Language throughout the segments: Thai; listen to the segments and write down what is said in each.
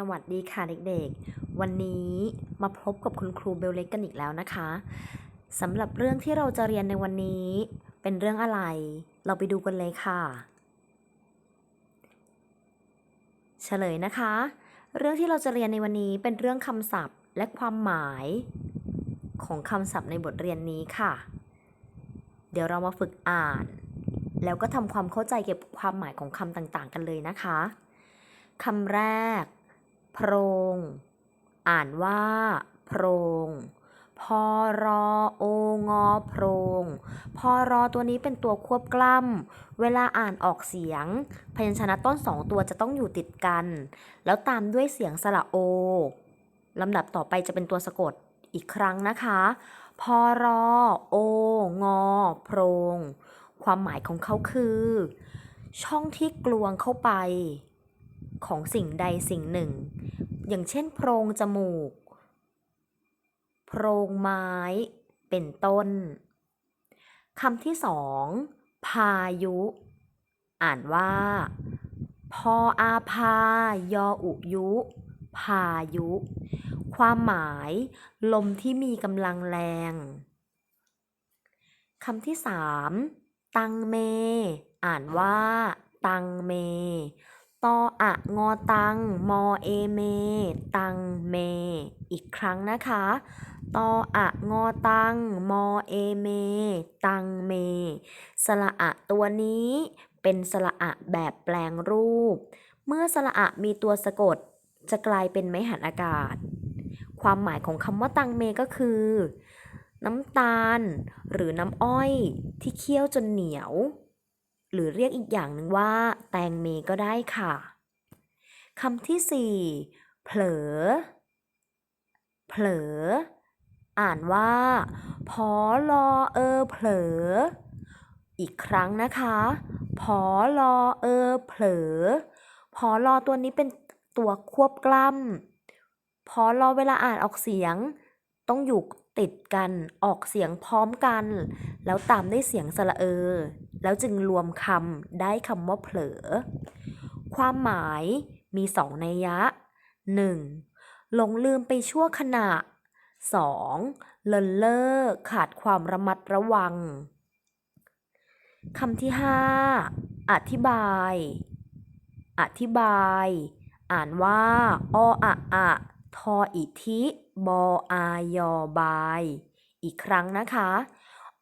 สวัสดีค่ะเด็กๆ วันนี้มาพบกับคุณครูเบลเล็กกันอีกแล้วนะคะสำหรับเรื่องที่เราจะเรียนในวันนี้เป็นเรื่องอะไร เราไปดูกันเลยค่ะเฉลยนะคะ เรื่องที่เราจะเรียนในวันนี้เป็นเรื่องคำศัพท์และความหมายของคำศัพท์ในบทเรียนนี้ค่ะ เดี๋ยวเรามาฝึกอ่าน แล้วก็ทำความเข้าใจเกี่ยวกับความหมายของคำต่างๆกันเลยนะคะคำแรกโพรงอ่านว่าโพรงพอรอโองอโพรงพอรอตัวนี้เป็นตัวควบกล้ำเวลาอ่านออกเสียงพยัญชนะต้นสองตัวจะต้องอยู่ติดกันแล้วตามด้วยเสียงสระโอลำดับต่อไปจะเป็นตัวสะกดอีกครั้งนะคะพอรอโองอโพรงความหมายของเขาคือช่องที่กลวงเข้าไปของสิ่งใดสิ่งหนึ่งอย่างเช่นโพรงจมูกโพรงไม้เป็นต้นคำที่สองพายุอ่านว่าพออาพายออุยุพายุความหมายลมที่มีกำลังแรงคำที่สามตังเมอ่านว่าตังเมตออะงอตังมอเอเมตังเมอีกครั้งนะคะตออะงอตังมอเอเมตังเมสระอะตัวนี้เป็นสระอะแบบแปลงรูปเมื่อสระอะมีตัวสะกดจะกลายเป็นไม้หันอากาศความหมายของคำว่าตังเมก็คือน้ำตาลหรือน้ำอ้อยที่เคี่ยวจนเหนียวหรือเรียกอีกอย่างหนึ่งว่าแตงเมก็ได้ค่ะคำที่สี่เผลอเผลออ่านว่าพอลอเผลออีกครั้งนะคะพอลอเผลอพอลอตัวนี้เป็นตัวควบกล้ำพอลอเวลาอ่านออกเสียงต้องอยู่ติดกันออกเสียงพร้อมกันแล้วตามด้วยเสียงสระแล้วจึงรวมคำได้คำว่าเผลอความหมายมีสองนัยยะ 1. หลงลืมไปชั่วขณะ 2. เลินเล่อขาดความระมัดระวังคำที่5อธิบายอธิบายอ่านว่าออะทออิทิบออายอบายอีกครั้งนะคะ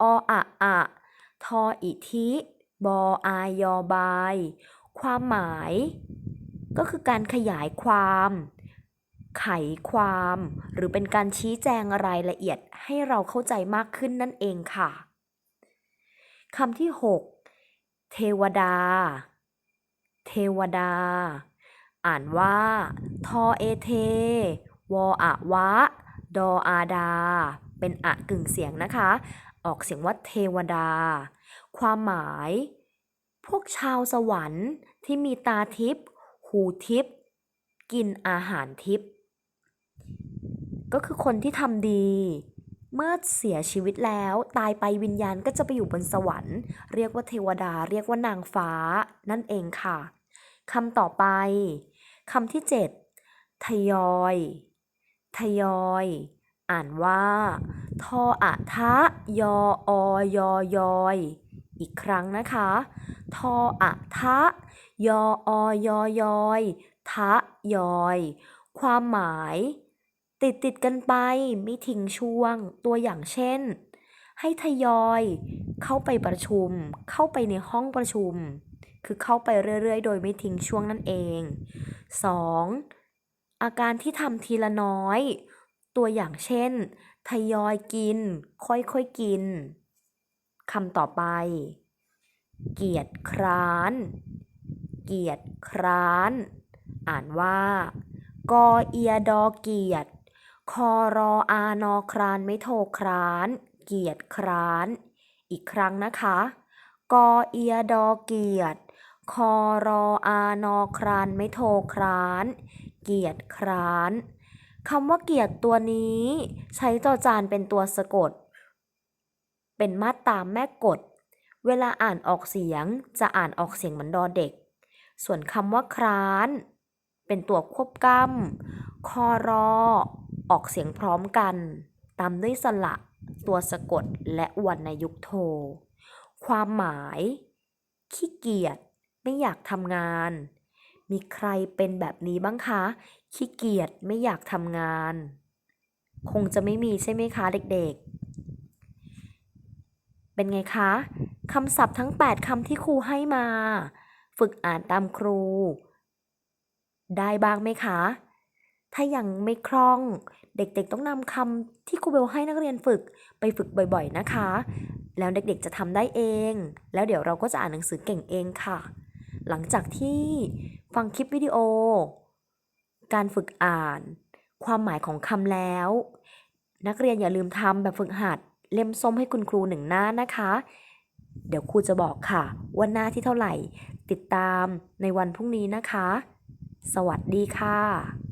ออะทออิทิบออายอบายความหมายก็คือการขยายความไขความหรือเป็นการชี้แจงรายละเอียดให้เราเข้าใจมากขึ้นนั่นเองค่ะคำที่6เทวดาเทวดาอ่านว่าทอเอเทวออะวะดออาดาเป็นอะกึ่งเสียงนะคะออกเสียงว่าเทวดาความหมายพวกชาวสวรรค์ที่มีตาทิพย์หูทิพย์กินอาหารทิพย์ก็คือคนที่ทำดีเมื่อเสียชีวิตแล้วตายไปวิญญาณก็จะไปอยู่บนสวรรค์เรียกว่าเทวดาเรียกว่านางฟ้านั่นเองค่ะคำต่อไปคำที่7ทยอยทยอยอ่านว่าทออะทะยออยอยอยอีกครั้งนะคะทออะทะยออยอยอยทะยอยความหมายติดกันไปไม่ทิ้งช่วงตัวอย่างเช่นให้ทยอยเข้าไปประชุมเข้าไปในห้องประชุมคือเข้าไปเรื่อยๆโดยไม่ทิ้งช่วงนั่นเอง 2. อาการที่ทำทีละน้อยตัวอย่างเช่นทยอยกินค่อยๆกินคำต่อไปเกียจคร้านเกียจคร้านอ่านว่ากอเอียดอเกียจคอรออานอครานไม่โทคร้านเกียจคร้านอีกครั้งนะคะกอเอียดอเกียจคอรออานอครานไม่โทคร้านเกียจคร้านคำว่าเกียรติตัวนี้ใช้จอจานเป็นตัวสะกดเป็นมาตราแม่กฎเวลาอ่านออกเสียงจะอ่านออกเสียงเหมือนดอเด็กส่วนคำว่าคร้าน เป็นตัวควบกล้ำคอรอออกเสียงพร้อมกันตามด้วยสระตัวสะกดและวรรณยุกต์โท ความหมายขี้เกียจไม่อยากทำงาน มีใครเป็นแบบนี้บ้างคะขี้เกียจไม่อยากทำงาน คงจะไม่มีใช่ไหมคะเด็กๆเป็นไงคะคำศัพท์ทั้ง8คำที่ครูให้มา ฝึกอ่านตามครู ได้บ้างไหมคะ ถ้ายังไม่คล่องเด็กๆต้องนำคำที่ครูเบลให้นักเรียนฝึกไปฝึกบ่อยๆนะคะ แล้วเด็กๆจะทำได้เอง แล้วเดี๋ยวเราก็จะอ่านหนังสือเก่งเองค่ะ หลังจากที่ฟังคลิปวิดีโอ การฝึกอ่าน ความหมายของคำแล้ว นักเรียนอย่าลืมทำแบบฝึกหัดเล่มส้มให้คุณครู1 หน้านะคะ เดี๋ยวครูจะบอกค่ะว่าหน้าที่เท่าไหร่ ติดตามในวันพรุ่งนี้นะคะ สวัสดีค่ะ